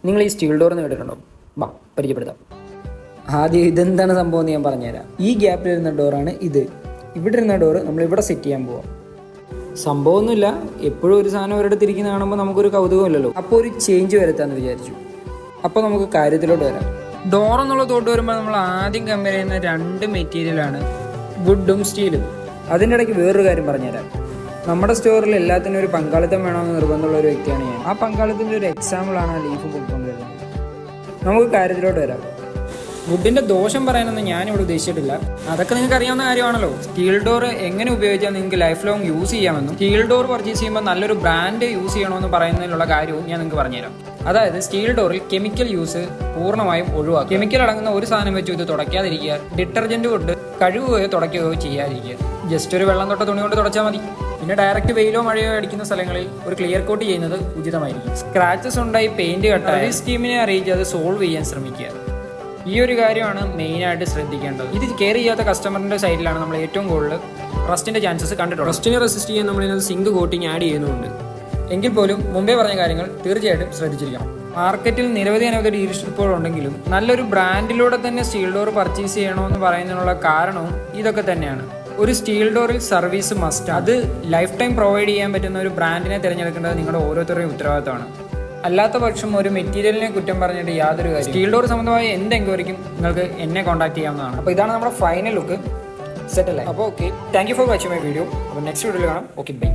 നിങ്ങൾ ഈ steel door കേട്ടിട്ടുണ്ടോ? വാ പരിചയപ്പെടുത്താം. ആദ്യം ഇതെന്താണ് സംഭവം എന്ന് ഞാൻ പറഞ്ഞുതരാം. ഈ ഗ്യാപ്പിൽ ഇരുന്ന ഡോറാണ് ഇത്. ഇവിടെ ഇരുന്ന ഡോറ് നമ്മളിവിടെ സെറ്റ് ചെയ്യാൻ പോവാം. സംഭവമൊന്നുമില്ല, എപ്പോഴും ഒരു സാധനം ഒരിടത്ത് ഇരിക്കുന്ന കാണുമ്പോൾ നമുക്കൊരു കൗതുകമില്ലല്ലോ. അപ്പോൾ ഒരു ചേഞ്ച് വരുത്താമെന്ന് വിചാരിച്ചു. അപ്പോൾ നമുക്ക് കാര്യത്തിലോട്ട് വരാം. ഡോർ എന്നുള്ള തോട്ട് വരുമ്പോൾ നമ്മൾ ആദ്യം കമ്പയർ ചെയ്യുന്ന രണ്ട് മെറ്റീരിയലാണ് വുഡും സ്റ്റീലും. അതിൻ്റെ ഇടയ്ക്ക് വേറൊരു കാര്യം പറഞ്ഞുതരാം. നമ്മുടെ സ്റ്റോറിൽ എല്ലാത്തിനും ഒരു പങ്കാളിത്തം വേണമെന്ന് നിർബന്ധമുള്ള ഒരു വ്യക്തിയാണ് ഞാൻ. ആ പങ്കാളിത്തത്തിൻ്റെ ഒരു എക്സാമ്പിളാണ് ആ ലീഫ് കൊണ്ടുവരുന്നത്. നമുക്ക് കാര്യത്തിലോട്ട് വരാം. വുഡിൻ്റെ ദോഷം പറയാനൊന്നും ഞാനിവിടെ ഉദ്ദേശിച്ചിട്ടില്ല. അതൊക്കെ നിങ്ങൾക്ക് അറിയാവുന്ന കാര്യമാണല്ലോ. സ്റ്റീൽ ഡോർ എങ്ങനെ ഉപയോഗിച്ചാൽ നിങ്ങൾക്ക് ലൈഫ് ലോങ് യൂസ് ചെയ്യാമെന്നും സ്റ്റീൽ ഡോർ പർച്ചേസ് ചെയ്യുമ്പോൾ നല്ലൊരു ബ്രാൻഡ് യൂസ് ചെയ്യണമെന്ന് പറയുന്നതിനുള്ള കാര്യവും ഞാൻ നിങ്ങൾക്ക് പറഞ്ഞുതരാം. അതായത് സ്റ്റീൽ ഡോറിൽ കെമിക്കൽ യൂസ് പൂർണ്ണമായും ഒഴിവാക്കുക. കെമിക്കൽ അടങ്ങുന്ന ഒരു സാധനം വെച്ച് ഇത് തുടയ്ക്കാതിരിക്കുക. ഡിറ്റർജൻറ്റ് കൊണ്ട് കഴുകുകയോ തുടയ്ക്കുകയോ ചെയ്യാതിരിക്കുക. ജസ്റ്റ് ഒരു വെള്ളം തൊട്ട തുണി കൊണ്ട് തുടച്ചാൽ മതി. പിന്നെ ഡയറക്റ്റ് വെയിലോ മഴയോ അടിക്കുന്ന സ്ഥലങ്ങളിൽ ഒരു ക്ലിയർ കോട്ട് ചെയ്യുന്നത് ഉചിതമായിരിക്കും. സ്ക്രാച്ചസ് ഉണ്ടായി പെയിന്റ് കട്ടായി ടീമിനെ അറിയിച്ച് അത് സോൾവ് ചെയ്യാൻ ശ്രമിക്കുക. ഈ ഒരു കാര്യമാണ് മെയിനായിട്ട് ശ്രദ്ധിക്കേണ്ടത്. ഇത് കെയർ ചെയ്യാത്ത കസ്റ്റമറിൻ്റെ സൈഡിലാണ് നമ്മൾ ഏറ്റവും കൂടുതൽ റസ്റ്റിൻ്റെ ചാൻസസ് കണ്ടിട്ടുള്ളത്. റസ്റ്റിനെ റെസിസ്റ്റ് ചെയ്യാൻ നമ്മളിതിനകത്ത് സിങ്ക് കോട്ടിങ് ആഡ് ചെയ്യുന്നുണ്ട്. എങ്കിൽ പോലും മുമ്പേ പറഞ്ഞ കാര്യങ്ങൾ തീർച്ചയായിട്ടും ശ്രദ്ധിച്ചിരിക്കണം. മാർക്കറ്റിൽ നിരവധി ഡീലർഷിപ്പുകൾ ഉണ്ടെങ്കിലും നല്ലൊരു ബ്രാൻഡിലൂടെ തന്നെ സ്റ്റീൽ ഡോർ പർച്ചേസ് ചെയ്യണമെന്ന് പറയുന്നതിനുള്ള കാരണവും ഇതൊക്കെ തന്നെയാണ്. ഒരു സ്റ്റീൽ ഡോറിൽ സർവീസ് മസ്റ്റ്. അത് ലൈഫ് ടൈം പ്രൊവൈഡ് ചെയ്യാൻ പറ്റുന്ന ഒരു ബ്രാൻഡിനെ തിരഞ്ഞെടുക്കേണ്ടത് നിങ്ങളുടെ ഓരോരുത്തരുടെയും ഉത്തരവാദിത്തമാണ്. അല്ലാത്ത പക്ഷം ഒരു മെറ്റീരിയലിനെ കുറ്റം പറഞ്ഞിട്ട് യാതൊരു കാര്യം. സ്റ്റീൽ ഡോർ സംബന്ധമായ എന്ത് എൻക്വയറിക്കും നിങ്ങൾക്ക് എന്നെ കോൺടാക്ട് ചെയ്യാവുന്നതാണ്. അപ്പോൾ ഇതാണ് നമ്മുടെ ഫൈനൽ ലുക്ക്. സെറ്റ് അല്ലേ? അപ്പോൾ okay, thank you for watching my video. അപ്പോൾ നെക്സ്റ്റ് വീഡിയോയിൽ കാണാം. Okay, by.